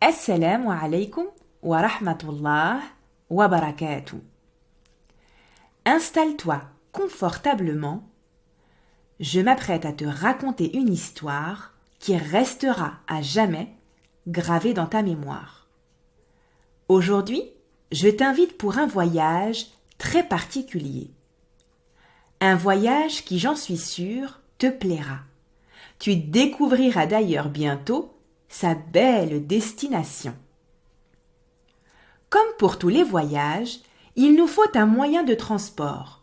Assalamu alaikum wa rahmatullah wa barakatuh. Installe-toi confortablement. Je m'apprête à te raconter une histoire qui restera à jamais gravée dans ta mémoire. Aujourd'hui, je t'invite pour un voyage très particulier. Un voyage qui, j'en suis sûre, te plaira. Tu découvriras d'ailleurs bientôt sa belle destination. Comme pour tous les voyages, il nous faut un moyen de transport.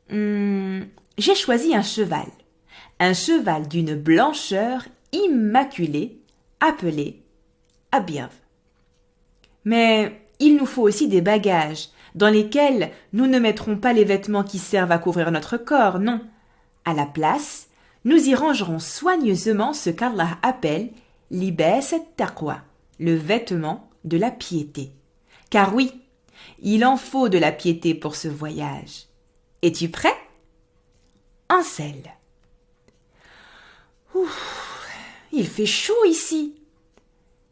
J'ai choisi un cheval d'une blancheur immaculée, appelé Abyad. Mais il nous faut aussi des bagages, dans lesquels nous ne mettrons pas les vêtements qui servent à couvrir notre corps, non. À la place, nous y rangerons soigneusement ce qu'Allah appelle libas at-taqwa, le vêtement de la piété. Car oui, il en faut de la piété pour ce voyage. Es-tu prêt? Enselle. Il fait chaud ici.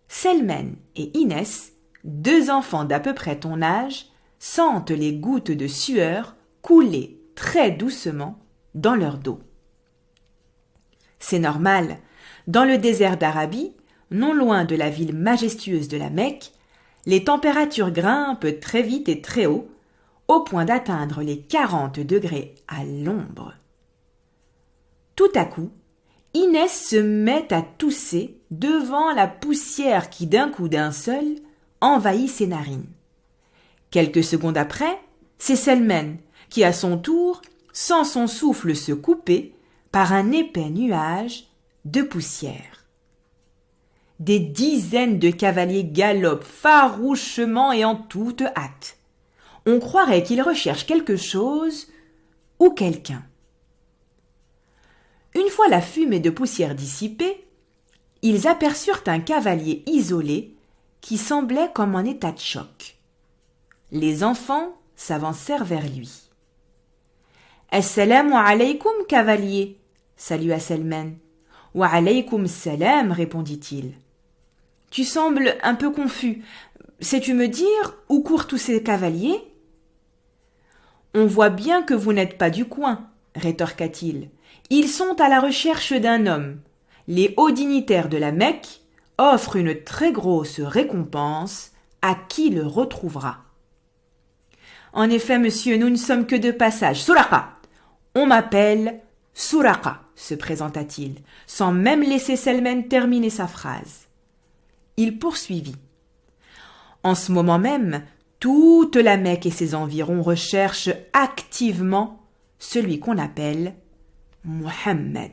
Selmen et Inès, deux enfants d'à peu près ton âge, sentent les gouttes de sueur couler très doucement dans leur dos. C'est normal. Dans le désert d'Arabie, non loin de la ville majestueuse de la Mecque, les températures grimpent très vite et très haut, au point d'atteindre les 40 degrés à l'ombre. Tout à coup, Inès se met à tousser devant la poussière qui, d'un coup d'un seul, envahit ses narines. Quelques secondes après, c'est Selmen qui, à son tour, sent son souffle se couper par un épais nuage de poussière. Des dizaines de cavaliers galopent farouchement et en toute hâte. On croirait qu'ils recherchent quelque chose ou quelqu'un. Une fois la fumée de poussière dissipée, ils aperçurent un cavalier isolé qui semblait comme en état de choc. Les enfants s'avancèrent vers lui. « Assalamu alaykoum, cavalier !» salua Selmen. « Wa alaykoum salam !» répondit-il. « Tu sembles un peu confus. Sais-tu me dire où courent tous ces cavaliers ?»« On voit bien que vous n'êtes pas du coin, » rétorqua-t-il. « Ils sont à la recherche d'un homme. Les hauts dignitaires de la Mecque offrent une très grosse récompense à qui le retrouvera. » « En effet, monsieur, nous ne sommes que de passage. Suraqa !»« On m'appelle Suraqa !» se présenta-t-il, sans même laisser Selmen terminer sa phrase. Il poursuivit. « En ce moment même, toute la Mecque et ses environs recherchent activement celui qu'on appelle Muhammad. »«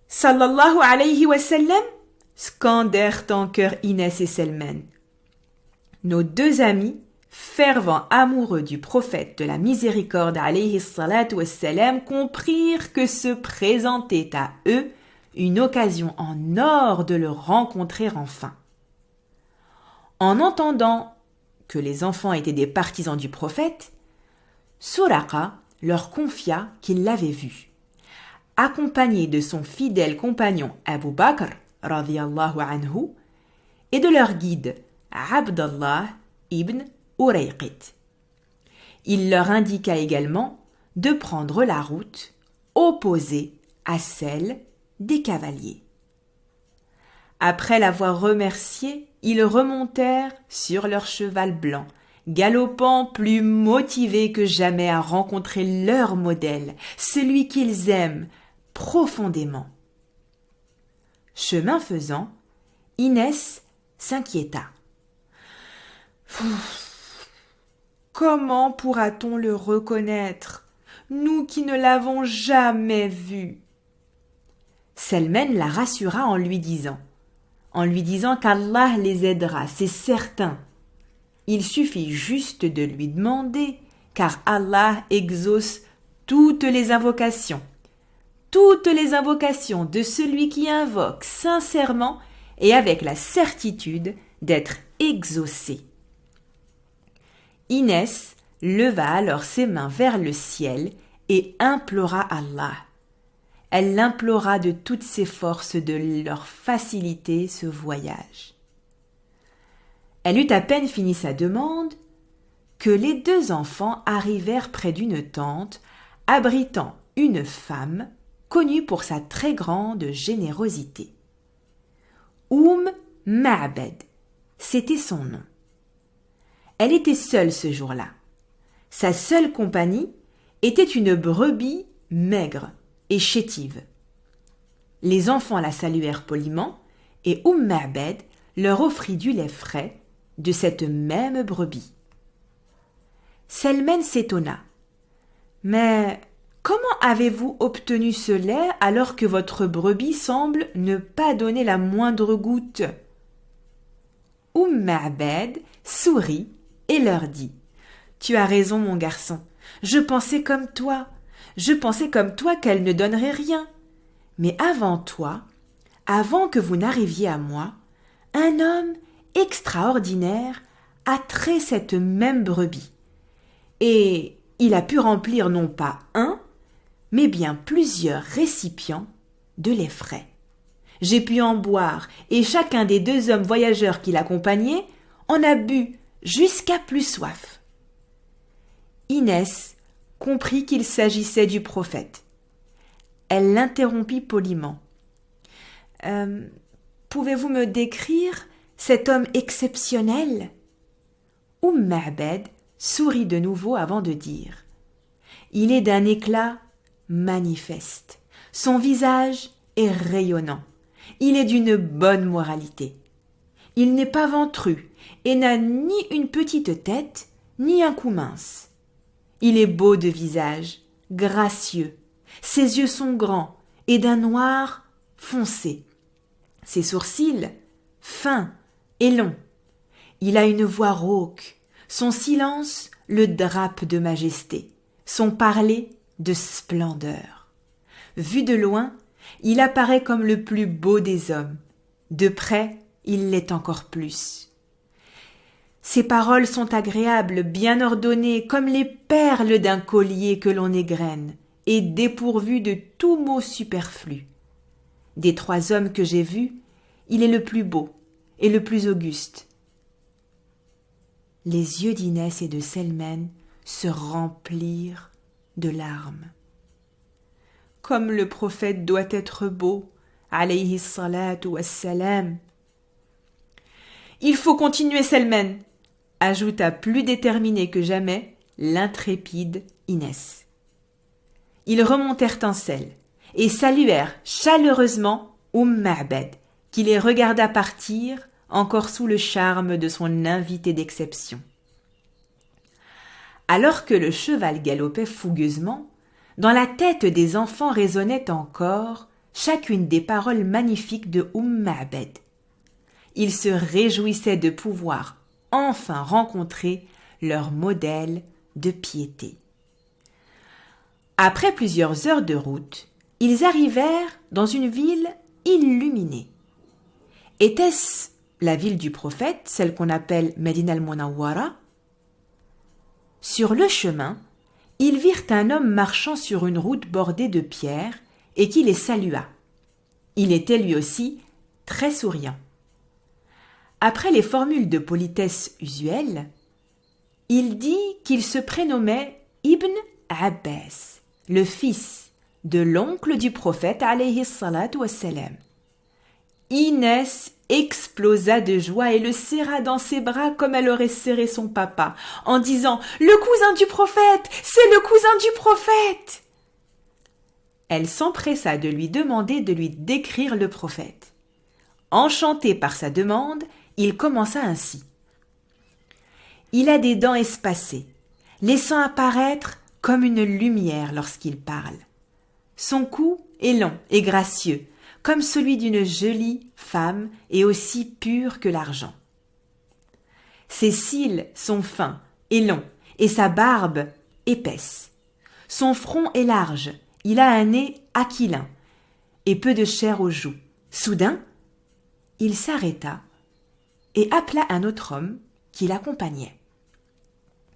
Sallallahu alayhi wa sallam » scandèrent en chœur Inès et Selmen. Nos deux amis, fervents amoureux du prophète de la miséricorde alayhi salatu wassalam, comprirent que se présentait à eux une occasion en or de le rencontrer enfin. En entendant que les enfants étaient des partisans du prophète, Suraqa leur confia qu'il l'avait vu, accompagné de son fidèle compagnon Abu Bakr radiyallahu anhu et de leur guide Abdallah ibn Urayqit. Il leur indiqua également de prendre la route opposée à celle des cavaliers. Après l'avoir remercié, ils remontèrent sur leur cheval blanc, galopant plus motivés que jamais à rencontrer leur modèle, celui qu'ils aiment profondément. Chemin faisant, Inès s'inquiéta. Comment pourra-t-on le reconnaître, nous qui ne l'avons jamais vu? Selmen la rassura en lui disant qu'Allah les aidera, c'est certain. Il suffit juste de lui demander, car Allah exauce toutes les invocations de celui qui invoque sincèrement et avec la certitude d'être exaucé. Inès leva alors ses mains vers le ciel et implora Allah. Elle l'implora de toutes ses forces de leur faciliter ce voyage. Elle eut à peine fini sa demande que les deux enfants arrivèrent près d'une tente abritant une femme connue pour sa très grande générosité. Ma'bad, c'était son nom. Elle était seule ce jour-là. Sa seule compagnie était une brebis maigre et chétive. Les enfants la saluèrent poliment et Ma'bad leur offrit du lait frais de cette même brebis. Selmen s'étonna. « Mais comment avez-vous obtenu ce lait alors que votre brebis semble ne pas donner la moindre goutte ?» Ma'bad sourit et leur dit « Tu as raison, mon garçon. Je pensais comme toi. Je pensais comme toi qu'elle ne donnerait rien. Mais avant toi, avant que vous n'arriviez à moi, un homme extraordinaire a trait cette même brebis. Et il a pu remplir non pas un, mais bien plusieurs récipients de lait frais. J'ai pu en boire, et chacun des deux hommes voyageurs qui l'accompagnaient en a bu jusqu'à plus soif. » Inès comprit qu'il s'agissait du prophète. Elle l'interrompit poliment. « Pouvez-vous me décrire cet homme exceptionnel ?» Ma'bad sourit de nouveau avant de dire « Il est d'un éclat manifeste. Son visage est rayonnant. Il est d'une bonne moralité. Il n'est pas ventru et n'a ni une petite tête, ni un cou mince. Il est beau de visage, gracieux. Ses yeux sont grands et d'un noir foncé. Ses sourcils, fins et longs. Il a une voix rauque. Son silence le drape de majesté. Son parler de splendeur. Vu de loin, il apparaît comme le plus beau des hommes. De près, il l'est encore plus. Ses paroles sont agréables, bien ordonnées, comme les perles d'un collier que l'on égrène, et dépourvues de tout mot superflu. Des trois hommes que j'ai vus, il est le plus beau et le plus auguste. Les yeux d'Inès et de Selmen se remplirent de larmes. Comme le prophète doit être beau, alayhi salatu wassalam. Il faut continuer, Selmen, ajouta plus déterminé que jamais l'intrépide Inès. Ils remontèrent en selle et saluèrent chaleureusement Ma'bad, qui les regarda partir, encore sous le charme de son invité d'exception. Alors que le cheval galopait fougueusement, dans la tête des enfants résonnait encore chacune des paroles magnifiques de Ma'bad. Ils se réjouissaient de pouvoir enfin rencontrer leur modèle de piété. Après plusieurs heures de route, ils arrivèrent dans une ville illuminée. Était-ce la ville du prophète, celle qu'on appelle Medina al-Munawwara? Sur le chemin, ils virent un homme marchant sur une route bordée de pierres et qui les salua. Il était lui aussi très souriant. Après les formules de politesse usuelles, il dit qu'il se prénommait Ibn Abbas, le fils de l'oncle du prophète alayhi salatu wassalam. Inès explosa de joie et le serra dans ses bras comme elle aurait serré son papa, en disant « Le cousin du prophète, c'est le cousin du prophète !» Elle s'empressa de lui demander de lui décrire le prophète. Enchanté par sa demande, il commença ainsi. Il a des dents espacées, laissant apparaître comme une lumière lorsqu'il parle. Son cou est long et gracieux, comme celui d'une jolie femme et aussi pur que l'argent. Ses cils sont fins et longs, et sa barbe épaisse. Son front est large, il a un nez aquilin, et peu de chair aux joues. Soudain, il s'arrêta et appela un autre homme qui l'accompagnait.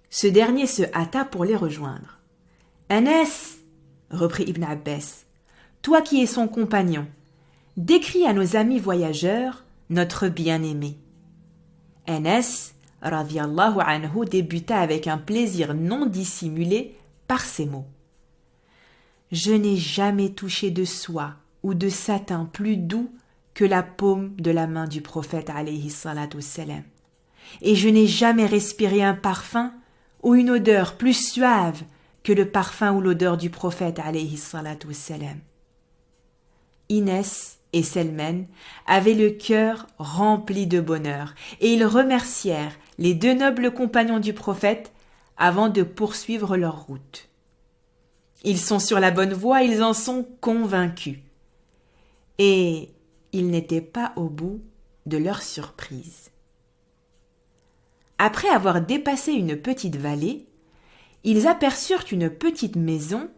Ce dernier se hâta pour les rejoindre. « Anas, reprit Ibn Abbas, toi qui es son compagnon, décris à nos amis voyageurs notre bien-aimé. » Anas, radiyallahu anhu, débuta avec un plaisir non dissimulé par ces mots. Je n'ai jamais touché de soie ou de satin plus doux que la paume de la main du prophète alayhi salatu wassalam. Et je n'ai jamais respiré un parfum ou une odeur plus suave que le parfum ou l'odeur du prophète alayhi salatu wassalam. Inès et Selmen avaient le cœur rempli de bonheur et ils remercièrent les deux nobles compagnons du prophète avant de poursuivre leur route. Ils sont sur la bonne voie, ils en sont convaincus. Et ils n'étaient pas au bout de leur surprise. Après avoir dépassé une petite vallée, ils aperçurent une petite maison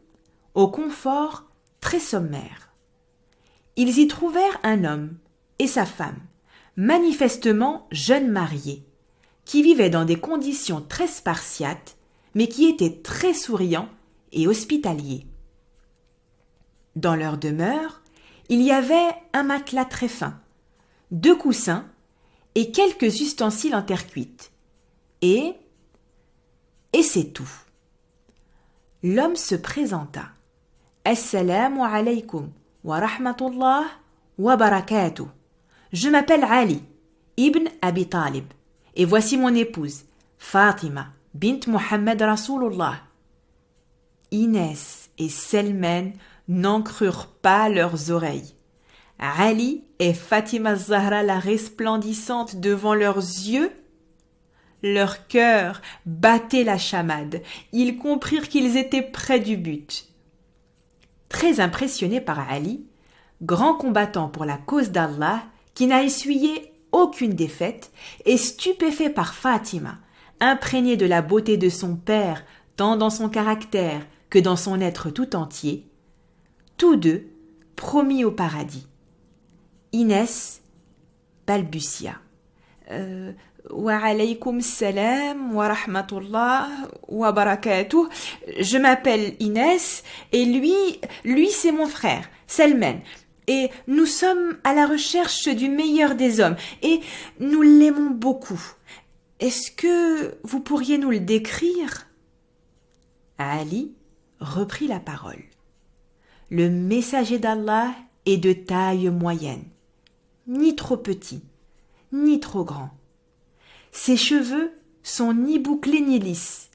au confort très sommaire. Ils y trouvèrent un homme et sa femme, manifestement jeunes mariés, qui vivaient dans des conditions très spartiates, mais qui étaient très souriants et hospitaliers. Dans leur demeure, il y avait un matelas très fin, 2 coussins et quelques ustensiles en terre cuite. Et c'est tout. L'homme se présenta. Assalamu alaykum wa rahmatullah wa barakatuh. Je m'appelle Ali, ibn Abi Talib, et voici mon épouse, Fatima, bint Muhammad Rasulullah. Inès et Selmen n'en crurent pas leurs oreilles. Ali et Fatima Zahra la resplendissante devant leurs yeux. Leur cœur battait la chamade. Ils comprirent qu'ils étaient près du but. Très impressionné par Ali, grand combattant pour la cause d'Allah, qui n'a essuyé aucune défaite, et stupéfait par Fatima, imprégné de la beauté de son père, tant dans son caractère que dans son être tout entier, tous deux promis au paradis. Inès balbutia. Wa alaykum salam wa rahmatullah wa barakatuh. Je m'appelle Inès et lui c'est mon frère, Selmen. Et nous sommes à la recherche du meilleur des hommes et nous l'aimons beaucoup. Est-ce que vous pourriez nous le décrire? Ali reprit la parole. Le messager d'Allah est de taille moyenne, ni trop petit, ni trop grand. Ses cheveux sont ni bouclés ni lisses,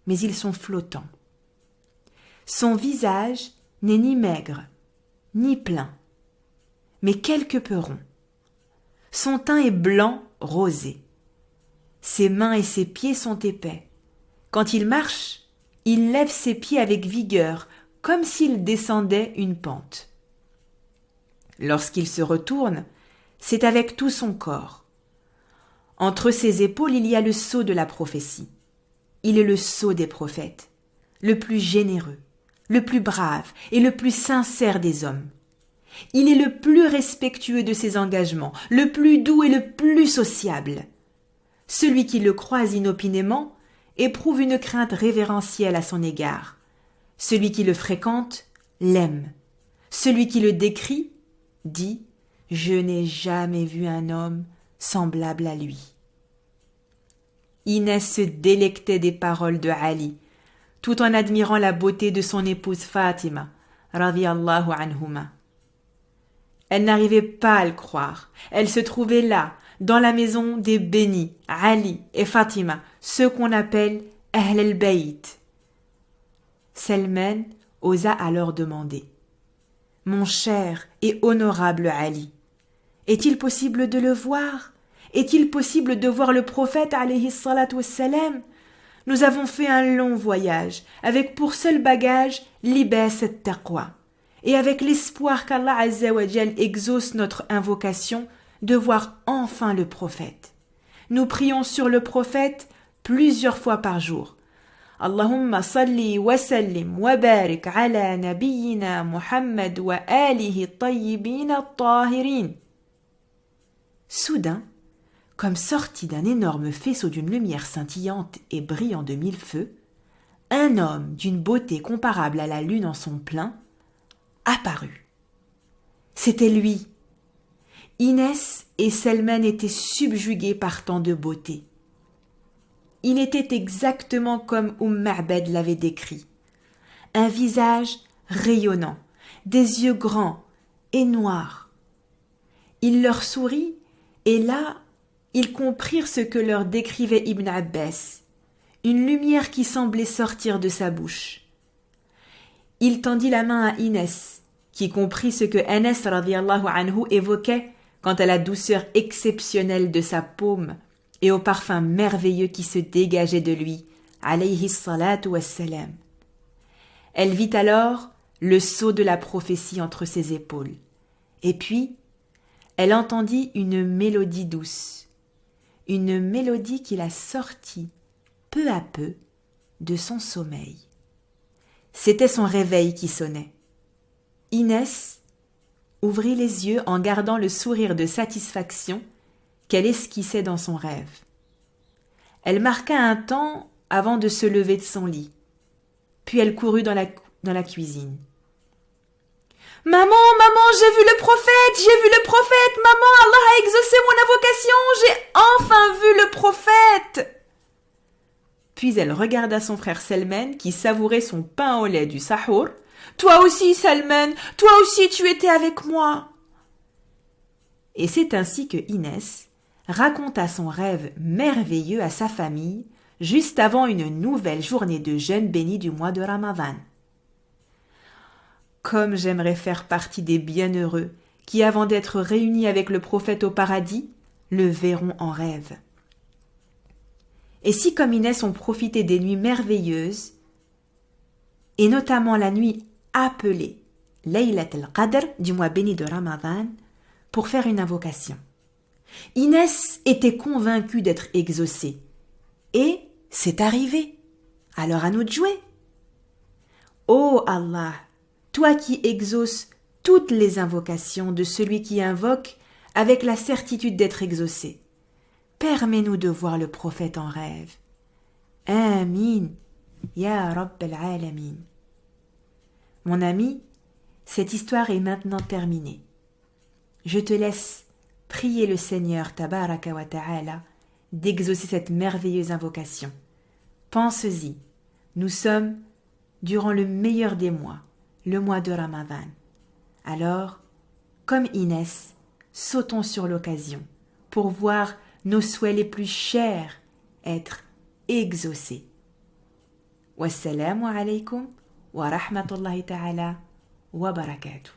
mais ils sont flottants. Son visage n'est ni maigre, ni plein, mais quelque peu rond. Son teint est blanc rosé. Ses mains et ses pieds sont épais. Quand il marche, il lève ses pieds avec vigueur, comme s'il descendait une pente. Lorsqu'il se retourne, c'est avec tout son corps. Entre ses épaules, il y a le sceau de la prophétie. Il est le sceau des prophètes, le plus généreux, le plus brave et le plus sincère des hommes. Il est le plus respectueux de ses engagements, le plus doux et le plus sociable. Celui qui le croise inopinément éprouve une crainte révérentielle à son égard. Celui qui le fréquente l'aime. Celui qui le décrit dit « Je n'ai jamais vu un homme semblable à lui. » Inès se délectait des paroles de Ali, tout en admirant la beauté de son épouse Fatima, radiyallahu anhuma. Elle n'arrivait pas à le croire. Elle se trouvait là, dans la maison des bénis, Ali et Fatima, ceux qu'on appelle Ahl al-Bayt. Selmen osa alors demander « Mon cher et honorable Ali, est-il possible de le voir? Est-il possible de voir le prophète alayhi salatu wassalam? Nous avons fait un long voyage, avec pour seul bagage l'ibas at-taqwa, et avec l'espoir qu'Allah Azza wa Jal exauce notre invocation de voir enfin le prophète. Nous prions sur le prophète plusieurs fois par jour. Allahumma salli wa sallim wa barik ala nabiyyina Muhammad wa alihi tayyibin at-tahirin. Soudain, comme sorti d'un énorme faisceau d'une lumière scintillante et brillant de 1000 feux, un homme d'une beauté comparable à la lune en son plein apparut. C'était lui. Inès et Selman étaient subjugués par tant de beauté. Il était exactement comme Ma'bad l'avait décrit. Un visage rayonnant, des yeux grands et noirs. Il leur sourit et là, ils comprirent ce que leur décrivait Ibn Abbas, une lumière qui semblait sortir de sa bouche. Il tendit la main à Inès, qui comprit ce que Anas radhiyallahu anhu évoquait quant à la douceur exceptionnelle de sa paume et au parfum merveilleux qui se dégageait de lui, alayhi salatu wassalam. Elle vit alors le sceau de la prophétie entre ses épaules. Et puis, elle entendit une mélodie douce, une mélodie qui la sortit peu à peu de son sommeil. C'était son réveil qui sonnait. Inès ouvrit les yeux en gardant le sourire de satisfaction qu'elle esquissait dans son rêve. Elle marqua un temps avant de se lever de son lit. Puis elle courut dans la cuisine. « Maman, j'ai vu le prophète, maman, Allah a exaucé mon invocation, j'ai enfin vu le prophète !» Puis elle regarda son frère Selman qui savourait son pain au lait du sahour. « Toi aussi, Selman, toi aussi tu étais avec moi !» Et c'est ainsi que Inès raconta son rêve merveilleux à sa famille juste avant une nouvelle journée de jeûne béni du mois de Ramadan. Comme j'aimerais faire partie des bienheureux qui, avant d'être réunis avec le prophète au paradis, le verront en rêve. Et si, comme Inès, on profitait des nuits merveilleuses, et notamment la nuit appelée Laylat al-Qadr du mois béni de Ramadan, pour faire une invocation. Inès était convaincue d'être exaucée. Et c'est arrivé. Alors à nous de jouer. Ô Allah, toi qui exauces toutes les invocations de celui qui invoque avec la certitude d'être exaucé, permets-nous de voir le prophète en rêve. Amin, ya Rabb al-Alamin. Mon ami, cette histoire est maintenant terminée. Je te laisse prier le Seigneur Tabaraka wa Ta'ala d'exaucer cette merveilleuse invocation. Pense-y, nous sommes durant le meilleur des mois, le mois de Ramadan. Alors, comme Inès, sautons sur l'occasion pour voir nos souhaits les plus chers être exaucés. Wassalamu alaykum wa rahmatullahi ta'ala wa barakatuh.